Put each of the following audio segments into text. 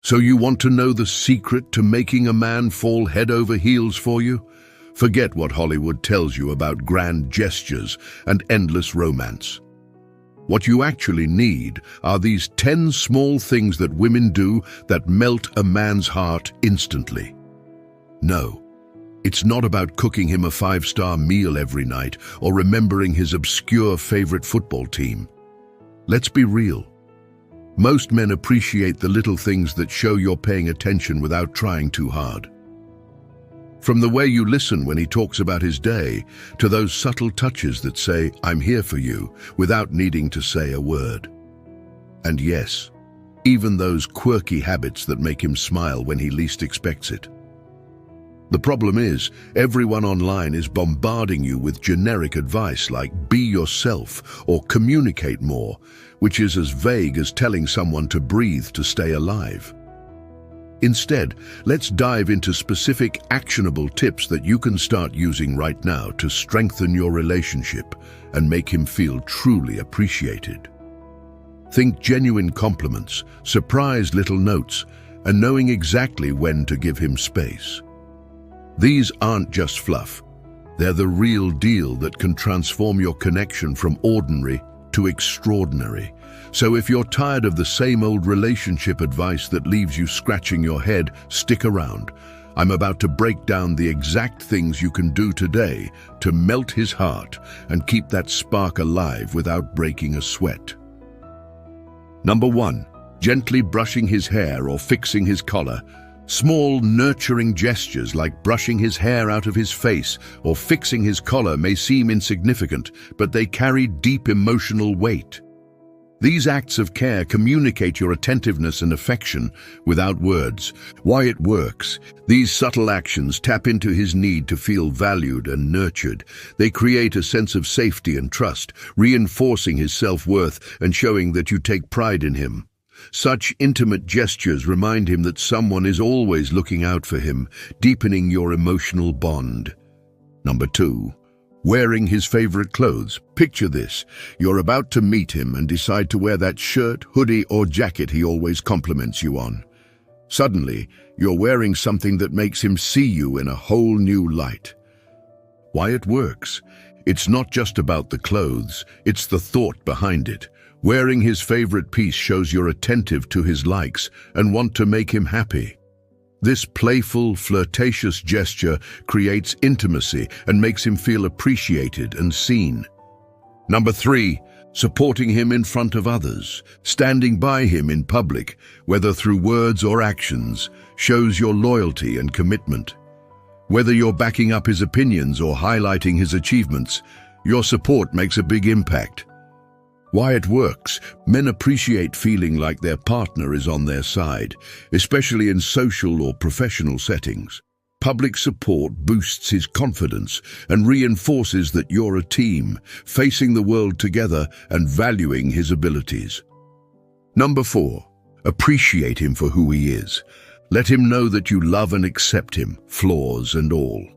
So you want to know the secret to making a man fall head over heels for you? Forget what Hollywood tells you about grand gestures and endless romance. What you actually need are these 10 small things that women do that melt a man's heart instantly. No, it's not about cooking him a 5-star meal every night or remembering his obscure favorite football team. Let's be real. Most men appreciate the little things that show you're paying attention without trying too hard. From the way you listen when he talks about his day, to those subtle touches that say, "I'm here for you," without needing to say a word. And yes, even those quirky habits that make him smile when he least expects it. The problem is, everyone online is bombarding you with generic advice like "be yourself" or "communicate more," which is as vague as telling someone to breathe to stay alive. Instead, let's dive into specific, actionable tips that you can start using right now to strengthen your relationship and make him feel truly appreciated. Think genuine compliments, surprise little notes, and knowing exactly when to give him space. These aren't just fluff. They're the real deal that can transform your connection from ordinary to extraordinary. So if you're tired of the same old relationship advice that leaves you scratching your head, stick around. I'm about to break down the exact things you can do today to melt his heart and keep that spark alive without breaking a sweat. Number 1, gently brushing his hair or fixing his collar. Small, nurturing gestures like brushing his hair out of his face or fixing his collar may seem insignificant, but they carry deep emotional weight. These acts of care communicate your attentiveness and affection without words. Why it works? These subtle actions tap into his need to feel valued and nurtured. They create a sense of safety and trust, reinforcing his self-worth and showing that you take pride in him. Such intimate gestures remind him that someone is always looking out for him, deepening your emotional bond. Number 2, wearing his favorite clothes. Picture this. You're about to meet him and decide to wear that shirt, hoodie, or jacket he always compliments you on. Suddenly, you're wearing something that makes him see you in a whole new light. Why it works? It's not just about the clothes, it's the thought behind it. Wearing his favorite piece shows you're attentive to his likes and want to make him happy. This playful, flirtatious gesture creates intimacy and makes him feel appreciated and seen. Number 3, supporting him in front of others. Standing by him in public, whether through words or actions, shows your loyalty and commitment. Whether you're backing up his opinions or highlighting his achievements, your support makes a big impact. Why it works? Men appreciate feeling like their partner is on their side, especially in social or professional settings. Public support boosts his confidence and reinforces that you're a team, facing the world together and valuing his abilities. Number 4, appreciate him for who he is. Let him know that you love and accept him, flaws and all.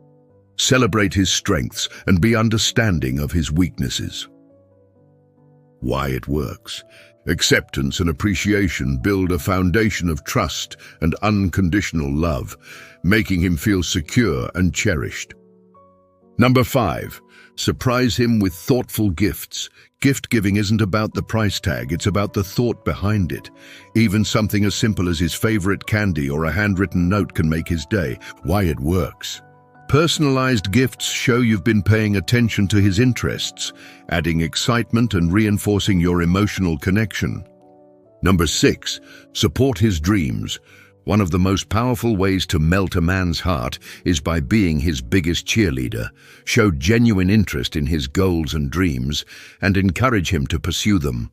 Celebrate his strengths and be understanding of his weaknesses. Why it works? Acceptance and appreciation build a foundation of trust and unconditional love, making him feel secure and cherished. Number 5, surprise him with thoughtful gifts. Gift giving isn't about the price tag, it's about the thought behind it. Even something as simple as his favorite candy or a handwritten note can make his day. Why it works? Personalized gifts show you've been paying attention to his interests, adding excitement and reinforcing your emotional connection. Number 6, support his dreams. One of the most powerful ways to melt a man's heart is by being his biggest cheerleader. Show genuine interest in his goals and dreams and encourage him to pursue them.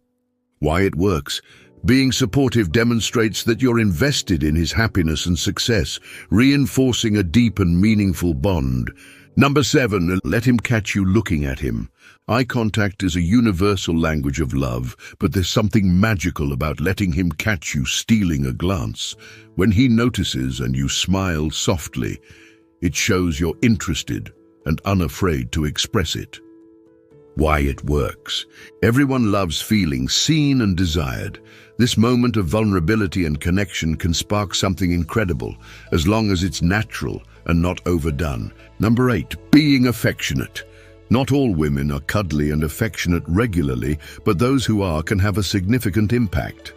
Why it works? Being supportive demonstrates that you're invested in his happiness and success, reinforcing a deep and meaningful bond. Number 7, let him catch you looking at him. Eye contact is a universal language of love, but there's something magical about letting him catch you stealing a glance. When he notices and you smile softly, it shows you're interested and unafraid to express it. Why it works. Everyone loves feeling seen and desired. This moment of vulnerability and connection can spark something incredible, as long as it's natural and not overdone. Number 8, being affectionate. Not all women are cuddly and affectionate regularly, but those who are can have a significant impact.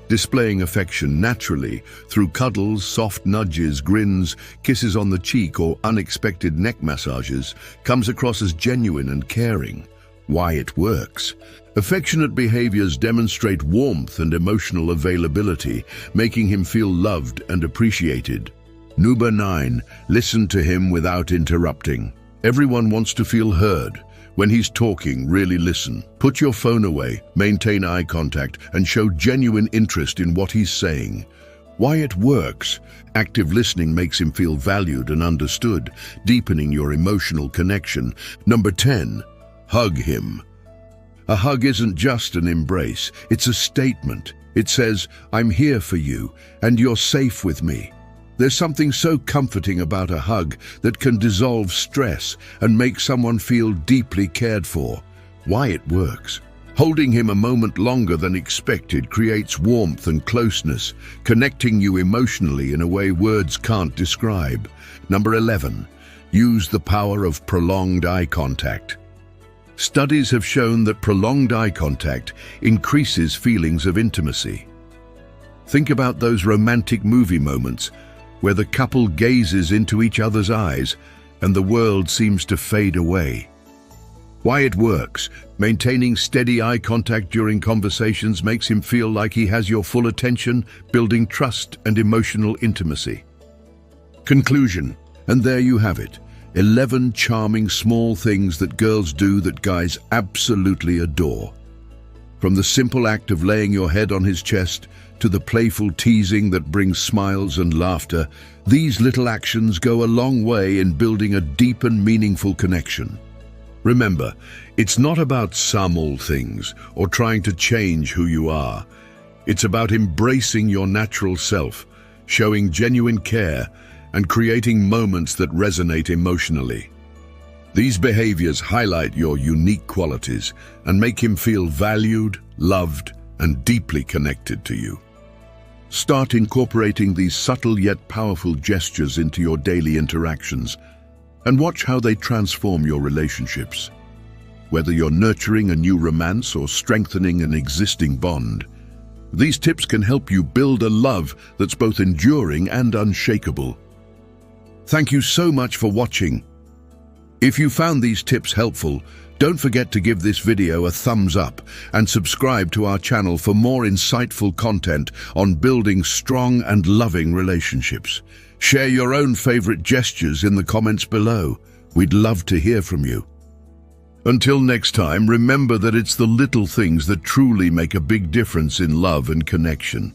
Displaying affection naturally through cuddles, soft nudges, grins, kisses on the cheek, or unexpected neck massages comes across as genuine and caring. Why it works. Affectionate behaviors demonstrate warmth and emotional availability, making him feel loved and appreciated. Number 9, listen to him without interrupting. Everyone wants to feel heard. When he's talking, really listen. Put your phone away, maintain eye contact, and show genuine interest in what he's saying. Why it works. Active listening makes him feel valued and understood, deepening your emotional connection. Number 10, hug him. A hug isn't just an embrace, it's a statement. It says, I'm here for you, and you're safe with me. There's something so comforting about a hug that can dissolve stress and make someone feel deeply cared for. Why it works. Holding him a moment longer than expected creates warmth and closeness, connecting you emotionally in a way words can't describe. Number 11, use the power of prolonged eye contact. Studies have shown that prolonged eye contact increases feelings of intimacy. Think about those romantic movie moments where the couple gazes into each other's eyes and the world seems to fade away. Why it works. Maintaining steady eye contact during conversations makes him feel like he has your full attention, building trust and emotional intimacy. Conclusion. And there you have it. 11 charming small things that girls do that guys absolutely adore. From the simple act of laying your head on his chest to the playful teasing that brings smiles and laughter, these little actions go a long way in building a deep and meaningful connection. Remember, it's not about some old things or trying to change who you are. It's about embracing your natural self, showing genuine care, and creating moments that resonate emotionally. These behaviors highlight your unique qualities and make him feel valued, loved, and deeply connected to you. Start incorporating these subtle yet powerful gestures into your daily interactions and watch how they transform your relationships. Whether you're nurturing a new romance or strengthening an existing bond, these tips can help you build a love that's both enduring and unshakable. Thank you so much for watching. If you found these tips helpful, don't forget to give this video a thumbs up and subscribe to our channel for more insightful content on building strong and loving relationships. Share your own favorite gestures in the comments below. We'd love to hear from you. Until next time, remember that it's the little things that truly make a big difference in love and connection.